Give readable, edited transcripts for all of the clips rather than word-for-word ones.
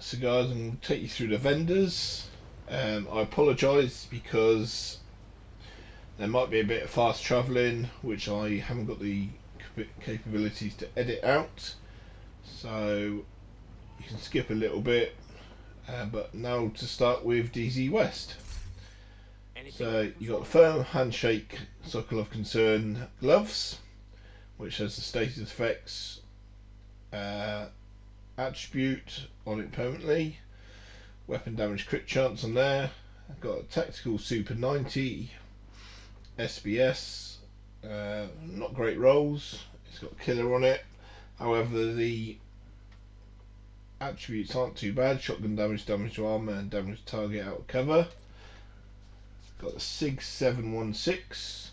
So guys, I'm going to take you through the vendors. I apologise because there might be a bit of fast travelling which I haven't got the capabilities to edit out, so you can skip a little bit. But now to start with DZ West. So you got the firm handshake circle of concern gloves, which has the status effects attribute on it permanently. Weapon damage crit chance on there. I've got a tactical super 90 SBS. Not great rolls. It's got killer on it. However, the attributes aren't too bad. Shotgun damage, damage to armor, and damage to target out of cover. Got the SIG 716.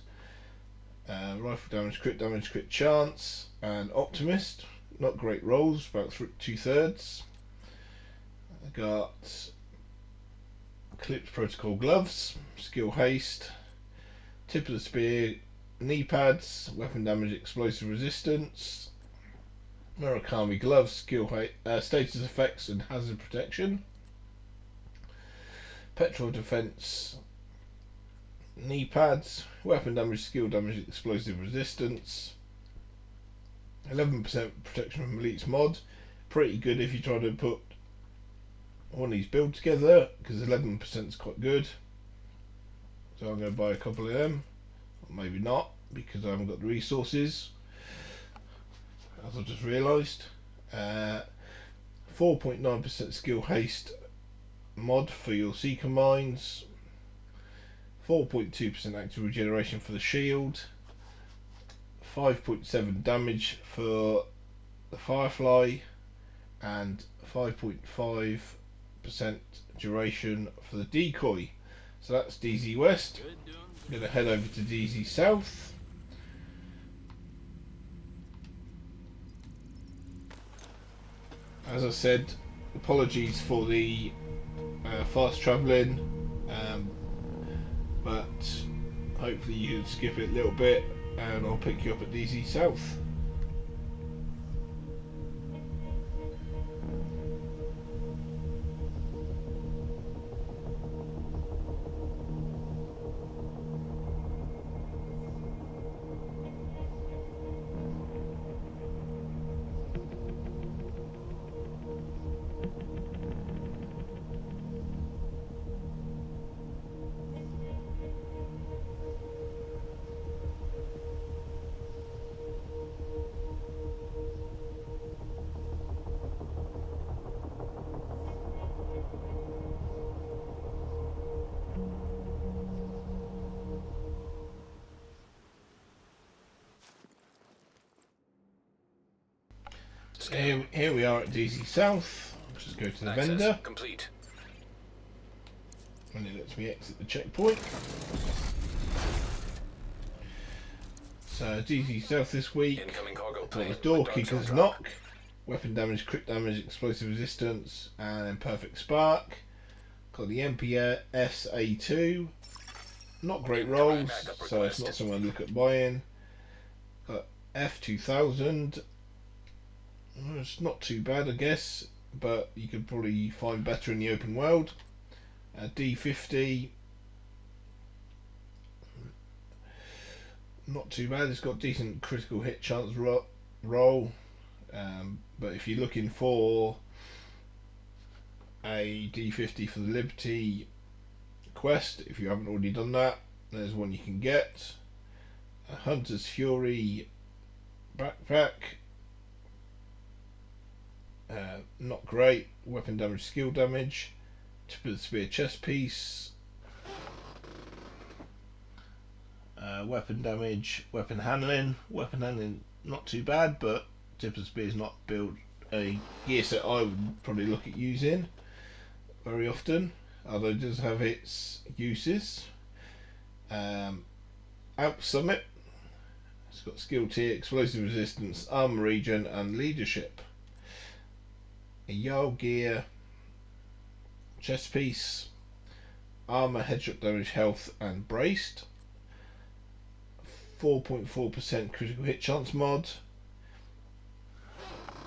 Rifle damage, crit chance, and Optimist. Not great rolls, about 2/3. I got Eclipse Protocol gloves, skill haste, tip of the spear, knee pads, weapon damage, explosive resistance, Murakami gloves, status effects and hazard protection, petrol defense, knee pads, weapon damage, skill damage, explosive resistance, 11% protection from Elite's mod. Pretty good if you try to put one of these builds together, because 11% is quite good. So I'm going to buy a couple of them, or maybe not, because I haven't got the resources, as I just realised. 4.9% skill haste mod for your seeker mines, 4.2% active regeneration for the shield, 5.7 damage for the Firefly, and 5.5% duration for the decoy. So that's DZ West. I'm going to head over to DZ South. As I said, apologies for the fast travelling, but hopefully you can skip it a little bit and I'll pick you up at DZ South. So here we are at DZ South. I'll just go to the vendor. Complete. And it lets me exit the checkpoint. So DZ South this week. Incoming cargo Got plane. the door kicker's knock, weapon damage, crit damage, explosive resistance, and perfect spark. Got the MPS A2. Not great rolls, so it's not something I'd look at buying. Got F2000. It's not too bad, I guess, but you could probably find better in the open world. D50. Not too bad. It's got decent critical hit chance roll. But if you're looking for a D50 for the Liberty quest, if you haven't already done that, there's one you can get. A Hunter's Fury backpack. Not great. Weapon damage, skill damage. Tip of the spear chest piece. Weapon damage, weapon handling. Weapon handling not too bad, but tip of the spear is not built a gear set I would probably look at using very often, although it does have its uses. Alp Summit. It's got skill tier, explosive resistance, armor regen, and leadership. A Jarl gear chest piece, armor, headshot damage, health, and braced. 4.4% critical hit chance mod.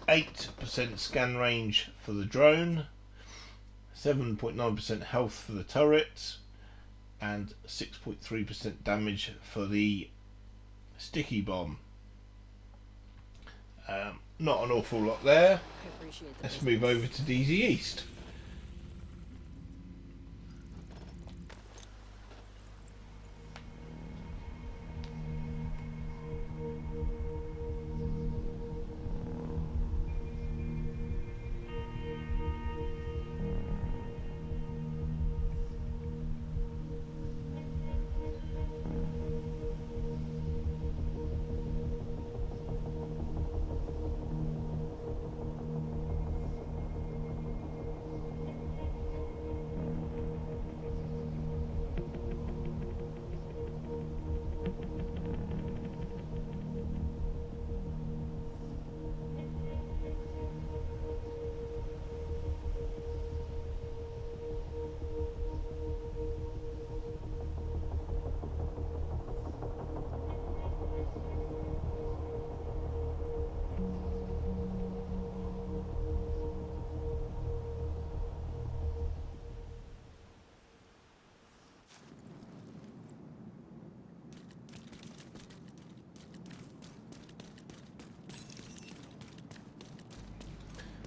8% scan range for the drone. 7.9% health for the turret, and 6.3% damage for the sticky bomb. Not an awful lot there. Let's move over to DZ East.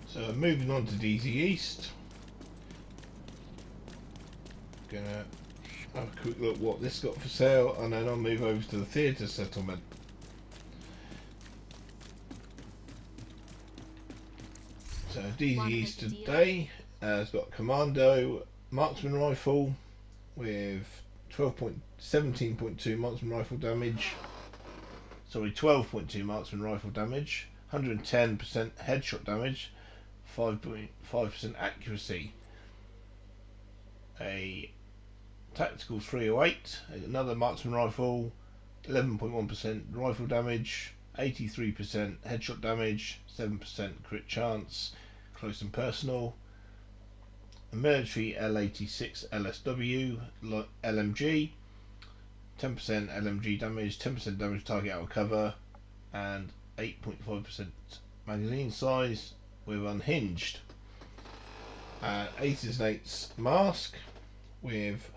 So moving on to DZ East. Gonna have a quick look what this got for sale, and then I'll move over to the theatre settlement. So DZ East today has got Commando marksman rifle with 17.2 marksman rifle damage. Sorry, 12.2 marksman rifle damage, 110% headshot damage, 5.5% accuracy. A tactical 308, another marksman rifle, 11.1% rifle damage, 83% headshot damage, 7% crit chance, close and personal. A military L86 LSW LMG, 10% LMG damage, 10% damage target out of cover, and 8.5% magazine size with unhinged. Aces and Eights mask with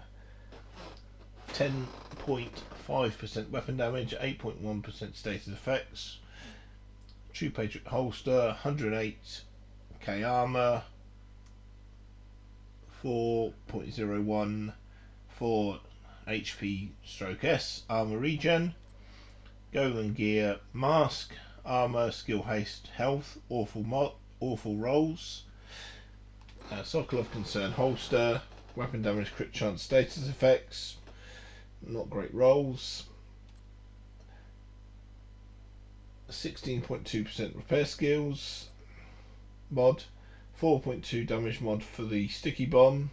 10.5% weapon damage, 8.1% status effects. True Patriot holster, 108k armor, 4.01 for HP stroke S armor regen. Golden gear mask, armor, skill, haste, health, awful rolls. Circle of concern holster, weapon damage, crit chance, status effects, not great rolls. 16.2% repair skills mod, 4.2 damage mod for the sticky bomb,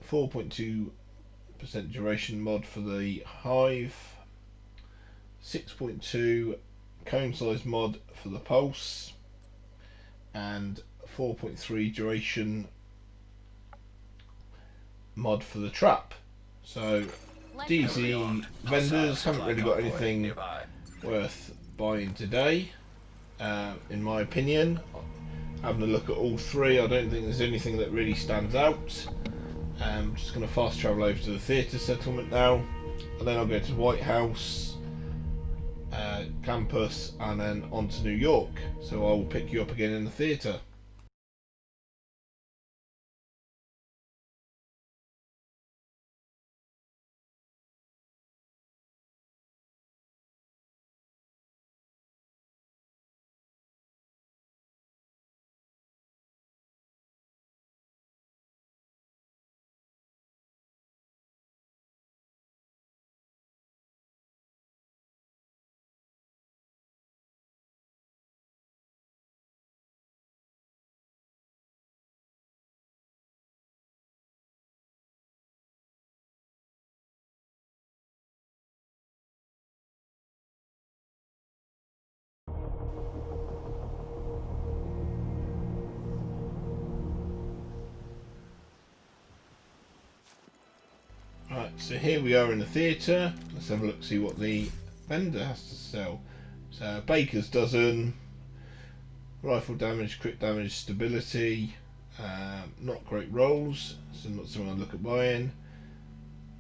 4.2% duration mod for the hive, 6.2 cone size mod for the pulse, and 4.3 duration mod for the trap. So DZ vendors haven't really got anything worth buying today, in my opinion. Having a look at all three, I don't think there's anything that really stands out. I'm just going to fast travel over to the theatre settlement now, and then I'll go to White House campus, and then on to New York. So I will pick you up again in the theatre. Right, so here we are in the theatre. Let's have a look, see what the vendor has to sell. So Baker's dozen, rifle damage, crit damage, stability, Not great rolls, so not something I'd look at buying.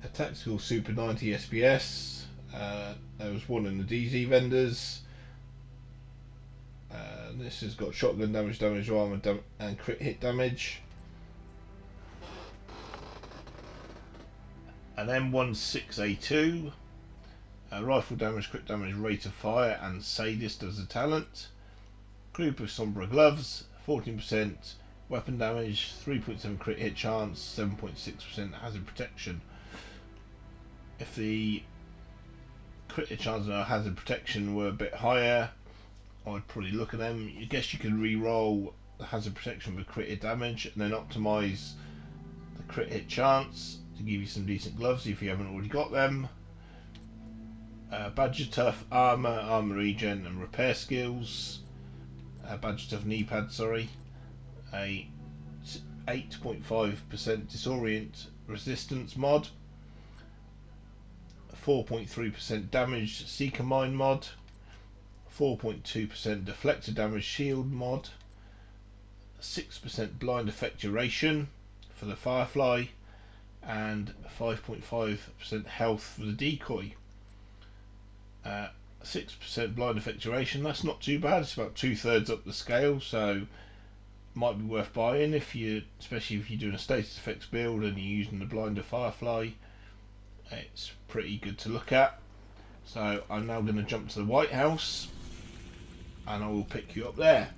A tactical Super 90 SPS. There was one in the DZ vendors. This has got shotgun damage, damage to armor, and crit hit damage. An M16A2. Rifle damage, crit damage, rate of fire, and sadist as a talent. Group of Sombra gloves, 14% weapon damage, 3.7 crit hit chance, 7.6% hazard protection. If the crit hit chance and hazard protection were a bit higher, I'd probably look at them. I guess you can re-roll the hazard protection with crit hit damage and then optimise the crit hit chance to give you some decent gloves if you haven't already got them. Badger Tough armor, armor regen, and repair skills. Badger Tough knee pad, sorry. A 8.5% disorient resistance mod. 4.3% damage seeker mine mod. 4.2% deflector damage shield mod. 6% blind effect duration for the Firefly, and 5.5% health for the decoy. 6% blind effect duration, that's not too bad. It's about 2/3 up the scale, so might be worth buying especially if you're doing a status effects build and you're using the blinder Firefly. It's pretty good to look at. So I'm now going to jump to the White House and I will pick you up there.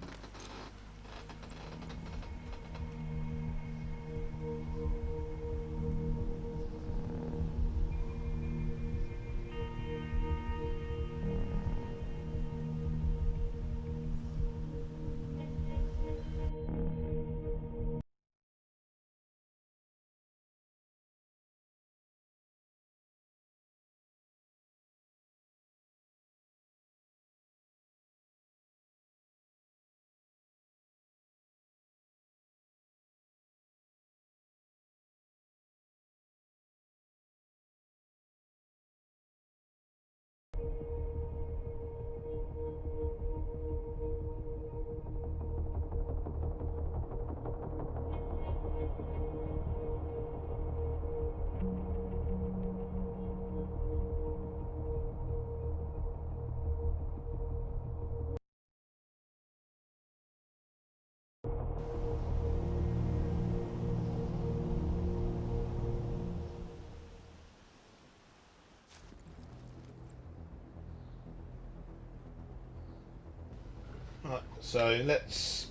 Right, so let's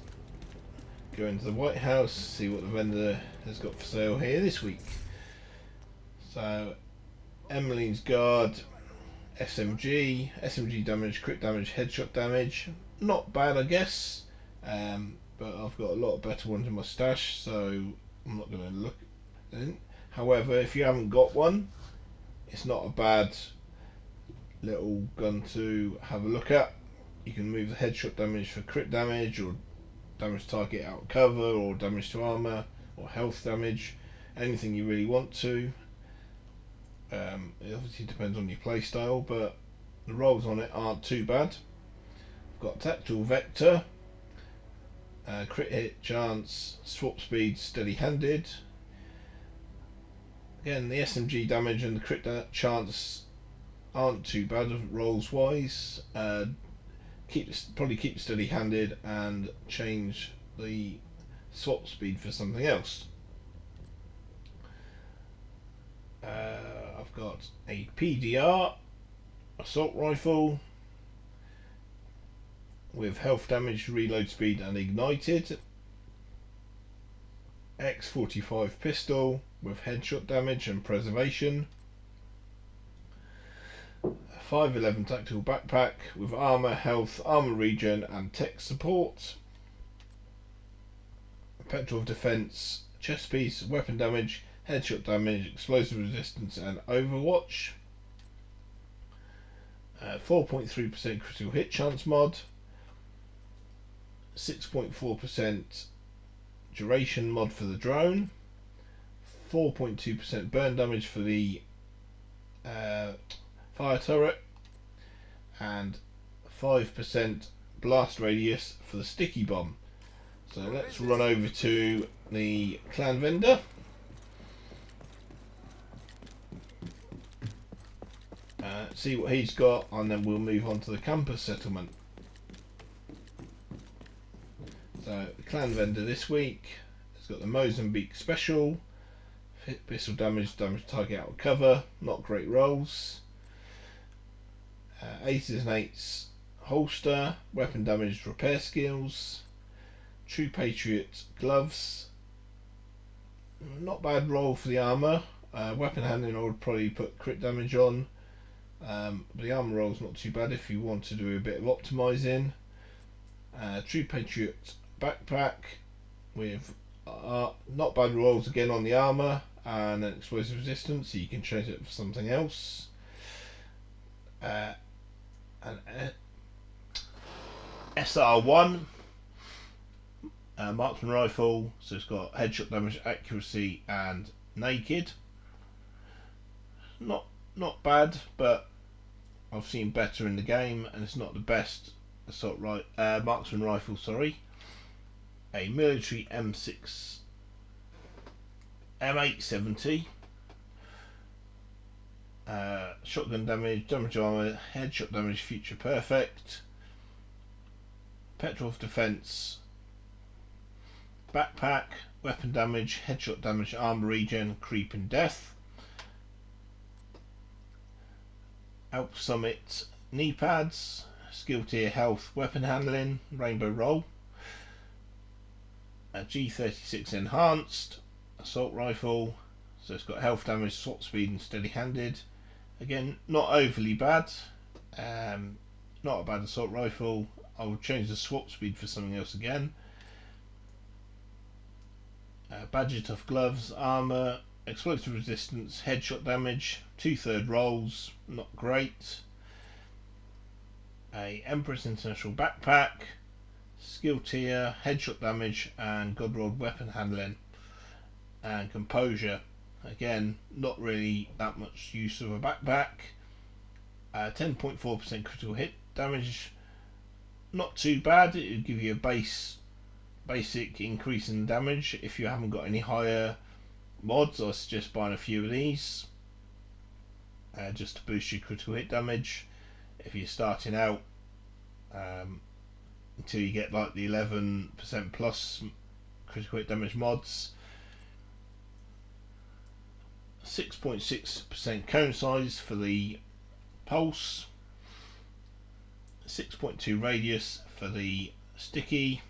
go into the White House, see what the vendor has got for sale here this week. So, Emmeline's Guard, SMG damage, crit damage, headshot damage. Not bad, I guess. But I've got a lot of better ones in my stash, so I'm not going to look at it. However, if you haven't got one, it's not a bad little gun to have a look at. You can move the headshot damage for crit damage, or damage target out of cover, or damage to armor, or health damage, anything you really want to. It obviously depends on your playstyle, but the rolls on it aren't too bad. I've got tactical vector, crit hit chance, swap speed, steady handed. Again, the SMG damage and the crit chance aren't too bad rolls wise. Probably keep steady handed and change the swap speed for something else. I've got a PDR assault rifle with health damage, reload speed, and ignited. X45 pistol with headshot damage and preservation. 511 tactical backpack with armor, health, armor regen, and tech support. Petrol of defense, chest piece, weapon damage, headshot damage, explosive resistance, and overwatch. 4.3% critical hit chance mod. 6.4% duration mod for the drone. 4.2% burn damage for the fire turret, and 5% blast radius for the sticky bomb. So let's run over to the clan vendor. See what he's got, and then we'll move on to the campus settlement. So the clan vendor this week has got the Mozambique special, pistol damage, damage target out of cover, not great rolls. Aces and eights holster, weapon damage repair skills, True Patriot gloves, not bad roll for the armour. Weapon handling I would probably put crit damage on. The armour roll is not too bad if you want to do a bit of optimising. True Patriot backpack with not bad rolls again on the armour and an explosive resistance, so you can change it for something else. An SR1 marksman rifle, so it's got headshot damage, accuracy, and naked. Not bad, but I've seen better in the game, and it's not the best assault marksman rifle. Sorry, a military M6 M870. Shotgun damage, damage armor, headshot damage, future perfect. Petrol of defense, backpack, weapon damage, headshot damage, armor regen, creep and death. Alp Summit knee pads, skill tier health, weapon handling, rainbow roll. A G36 enhanced assault rifle, so it's got health damage, swap speed, and steady handed. Again, not overly bad. Not a bad assault rifle. I will change the swap speed for something else again. Badger tough gloves, armor, explosive resistance, headshot damage, 2/3 rolls, not great. A Empress International backpack, skill tier, headshot damage, and god rolled weapon handling. And composure, again, not really that much use of a backpack. 10.4% critical hit damage, not too bad. It would give you a basic increase in damage. If you haven't got any higher mods, I suggest buying a few of these just to boost your critical hit damage if you're starting out, until you get like the 11% plus critical hit damage mods. 6.6% cone size for the pulse, 6.2 radius for the sticky,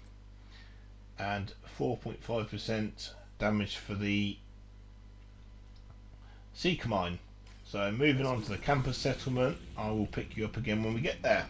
and 4.5% damage for the seeker mine. So moving on to the campus settlement, I will pick you up again when we get there.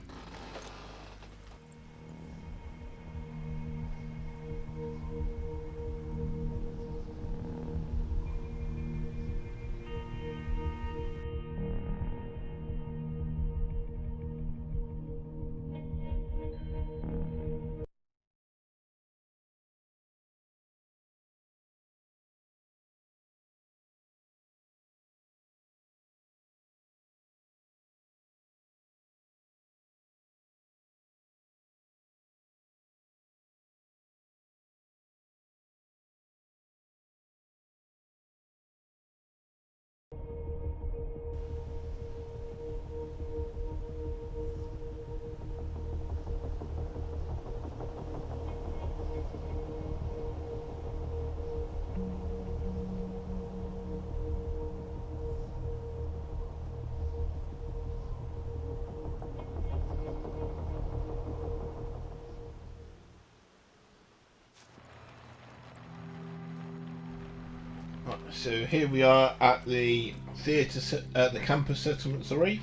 Right, so here we are at the the campus settlement. Sorry,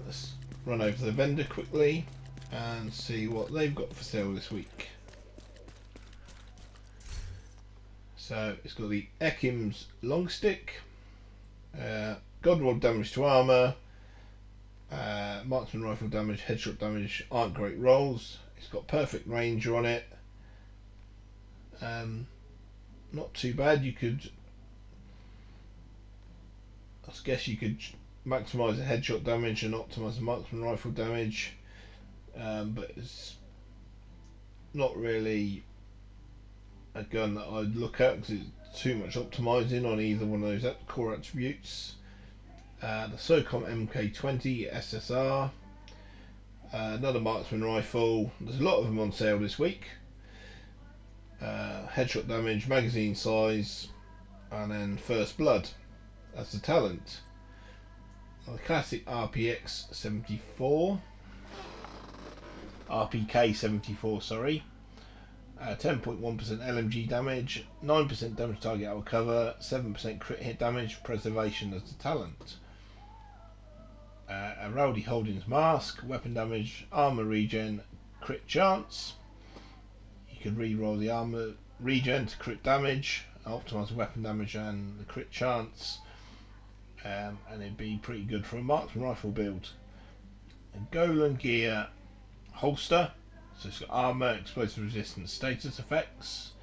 let's run over to the vendor quickly and see what they've got for sale this week. So it's got the Ekim's long stick, god roll damage to armor, marksman rifle damage, headshot damage aren't great rolls. It's got perfect ranger on it. Not too bad. I guess you could maximise the headshot damage and optimise the marksman rifle damage, but it's not really a gun that I'd look at because it's too much optimizing on either one of those core attributes. The SOCOM MK20 SSR, another marksman rifle. There's a lot of them on sale this week. Headshot damage, magazine size, and then first blood as the talent. The classic RPK 74, sorry. 10.1% LMG damage, 9% damage target out of cover, 7% crit hit damage, preservation as the talent. A Rowdy Holdings mask, weapon damage, armor regen, crit chance. You can re-roll the armor regen to crit damage, optimize the weapon damage and the crit chance, and it'd be pretty good for a marksman rifle build. A Golan Gear holster, so it's got armor, explosive resistance, status effects.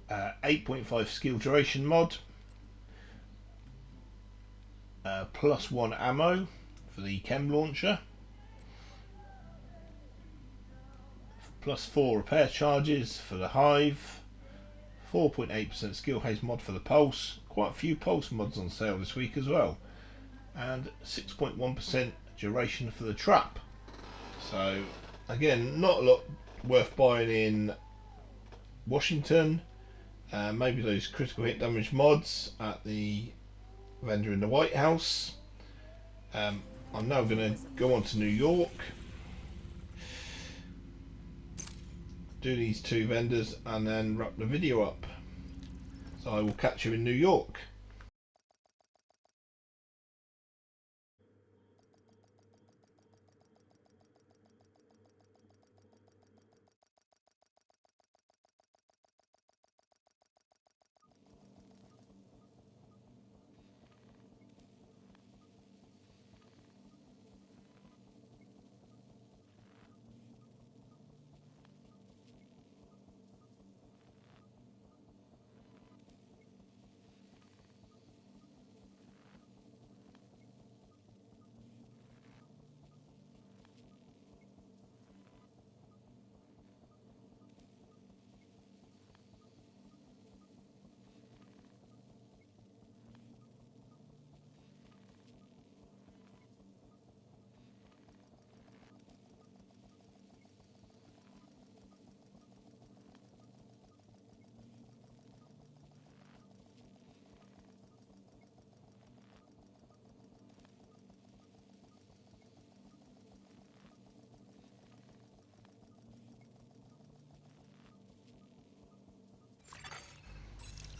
8.5 skill duration mod. +1 ammo for the chem launcher. +4 repair charges for the hive. 4.8% skill haste mod for the pulse. Quite a few pulse mods on sale this week as well. And 6.1% duration for the trap. So again, not a lot worth buying in Washington. Maybe those critical hit damage mods at the vendor in the White House. I'm now going to go on to New York, do these two vendors, and then wrap the video up. So I will catch you in New York.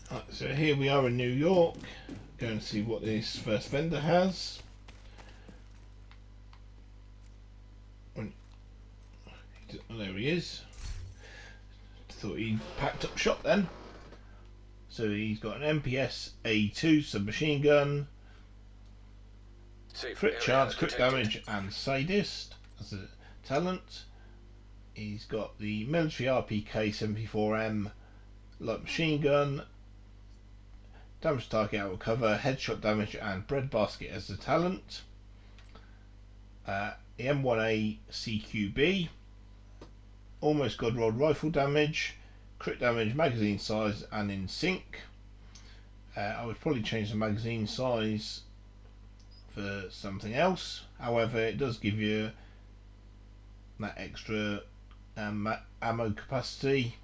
Right, so here we are in New York. Go and see what this first vendor has. Oh, there he is. Thought he packed up shop then. So he's got an MPS A2 submachine gun, crit chance, crit damage, and sadist as a talent. He's got the military RPK 74M light machine gun, damage target out of cover, headshot damage, and breadbasket as the talent. The M1A CQB, almost god rolled rifle damage, crit damage, magazine size, and in sync. I would probably change the magazine size for something else. However, it does give you that extra ammo capacity,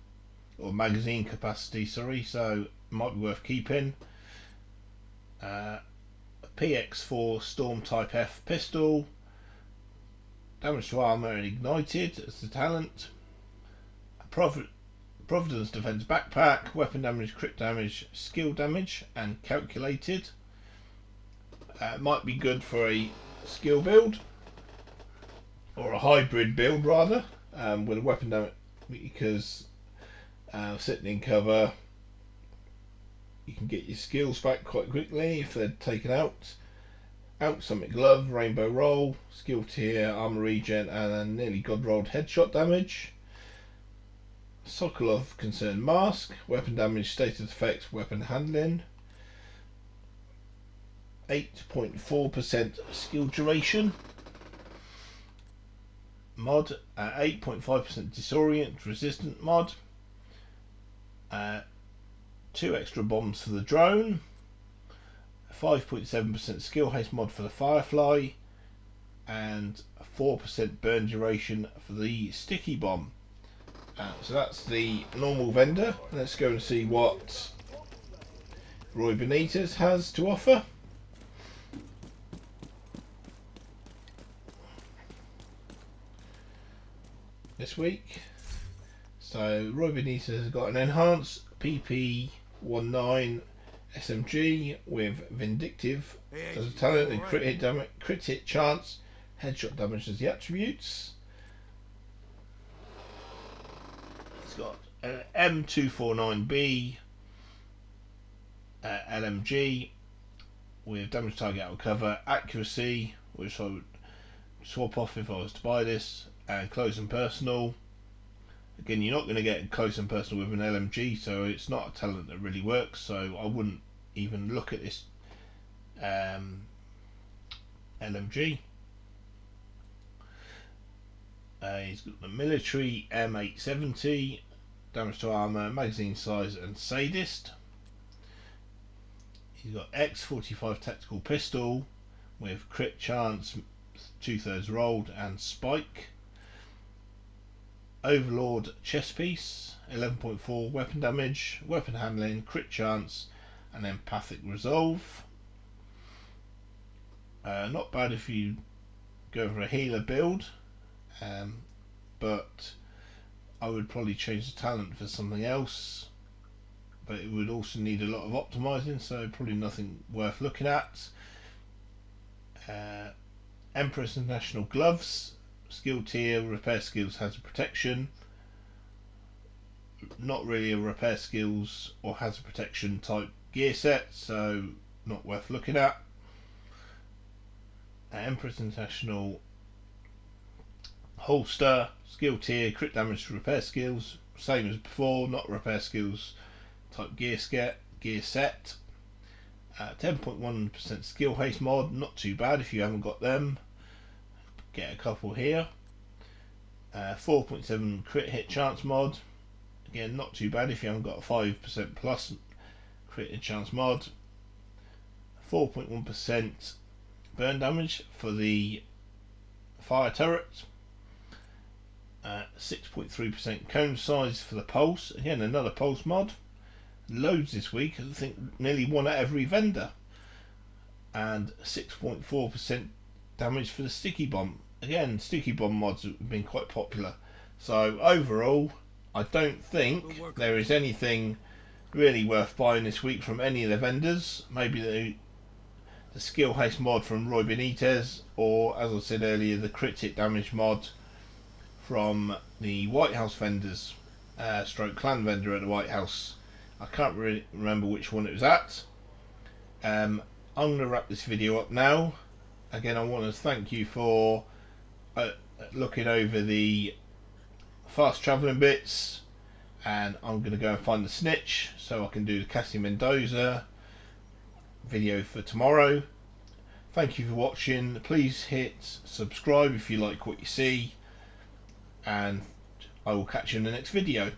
or magazine capacity, sorry, so might be worth keeping. A PX4 Storm Type F pistol, damage to armor and ignited as the talent. A Providence Defense backpack, weapon damage, crit damage, skill damage, and calculated. Might be good for a skill build, or a hybrid build rather, with a weapon damage, because sitting in cover, you can get your skills back quite quickly if they're taken out. Summit glove, rainbow roll, skill tier, armor regen, and then nearly god rolled headshot damage. Sokolov concerned mask, weapon damage, status effects, weapon handling. 8.4% skill duration mod, 8.5% disorient resistant mod, 2 extra bombs for the drone, 5.7% skill haste mod for the Firefly, and 4% burn duration for the sticky bomb. So that's the normal vendor. Let's go and see what Roy Benitez has to offer. This week. So Roy Benitez has got an enhanced PP19 SMG with Vindictive as a talent and crit hit chance, headshot damage as the attributes. It's got an M249B LMG with damage target out of cover, accuracy, which I would swap off if I was to buy this, and close and personal. Again, you're not going to get close and personal with an LMG, so it's not a talent that really works, so I wouldn't even look at this LMG. He's got the military M870, damage to armour, magazine size and sadist. He's got X45 tactical pistol with crit chance, 2/3 rolled and spike. Overlord chest piece, 11.4 weapon damage, weapon handling, crit chance and empathic resolve. Not bad if you go for a healer build, but I would probably change the talent for something else, but it would also need a lot of optimizing, so probably nothing worth looking at. Empress International gloves, skill tier, repair skills, hazard protection. Not really a repair skills or hazard protection type gear set, so not worth looking at. Empress International holster, skill tier, crit damage to repair skills, same as before, not repair skills type gear set. 10.1% skill haste mod, not too bad if you haven't got them. Get a couple here. 4.7 crit hit chance mod, again not too bad if you haven't got a 5% plus crit hit chance mod. 4.1% burn damage for the fire turret. 6.3% cone size for the pulse, again another pulse mod. Loads this week, I think nearly one at every vendor. And 6.4% damage for the sticky bomb. Again, sticky bomb mods have been quite popular. So overall, I don't think there is anything really worth buying this week from any of the vendors. Maybe the skill haste mod from Roy Benitez, or as I said earlier, the crit hit damage mod from the White House vendors, stroke clan vendor at the White House. I can't really remember which one it was at. I'm going to wrap this video up now. Again, I want to thank you for looking over the fast travelling bits, and I'm going to go and find the snitch so I can do the Cassie Mendoza video for tomorrow. Thank you for watching. Please hit subscribe if you like what you see, and I will catch you in the next video.